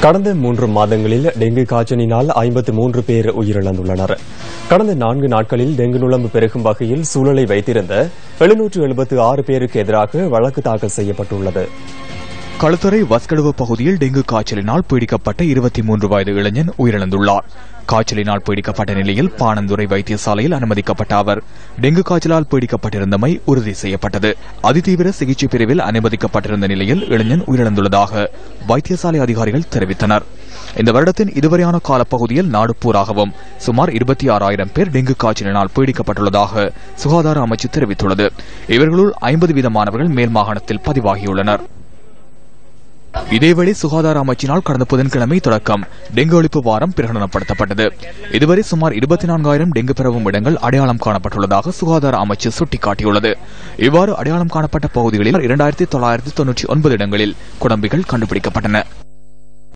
கடந்த 3 மாதங்களில் டெங்கு காய்ச்சலினால் 53 பேர் உயிரிழந்துள்ளனர். கடந்த 4 நாட்களில் டெங்கு நுளம்பு பெருகும் வகையில் சூழலை வைத்திருந்த 776 பேருக்கு எதிராக வழக்கு தாக்கல் செய்யப்பட்டுள்ளது. களுத்துறை வஸ்கடுவ பகுதியில் டெங்கு காய்ச்சலினால் பீடிக்கப்பட்ட 23 வயது இளைஞன் உயிரிழந்துள்ளார். காய்ச்சலினால் பீடிக்கப்பட்ட நிலையில் பாணந்துறை வைத்தியசாலையில் அனுமதிக்கப்பட்ட அவர் டெங்கு காய்ச்சலால் பீடிக்கப்பட்டிருந்தமை உறுதி செய்யப்பட்டது. அதிதீவிர சிகிச்சை பிரிவில் அனுமதிக்கப்பட்டிருந்த நிலையில் இளைஞன் உயிரிழந்துள்ளதாக வைத்தியசாலை அதிகாரிகள் தெரிவித்தனர். இந்த வருடத்தின் இதுவரையான காலப்பகுதியில் நாடு பூராகவும் சுமார் 26,000 பேர் டெங்கு காய்ச்சலினால் பீடிக்கப்பட்டுள்ளதாக சுகாதார அமைச்சு தெரிவித்துள்ளது. இவர்களுள் 50 வீதமானவர்கள் மேல் மாகாணத்தில் பதிவாகியுள்ளனர். இதேவேளை சுகாதார அமைச்சினால் கடந்த புதன்கிழமை தொடக்கம் டெங்கு ஒழிப்பு வாரம் பிரகடனப்படுத்தப்பட்டது. இதுவரை சுமார் 24,000 டெங்கு பரவும் இடங்கள் அடையாளம் காணப்பட்டுள்ளதாக சுகாதார அமைச்சு சுட்டிக்காட்டியுள்ளது. இவ்வாறு அடையாளம் காணப்பட்ட பகுதிகளில் 2,999 இடங்களில் குடம்பிகள் கண்டுபிடிக்கப்பட்டன.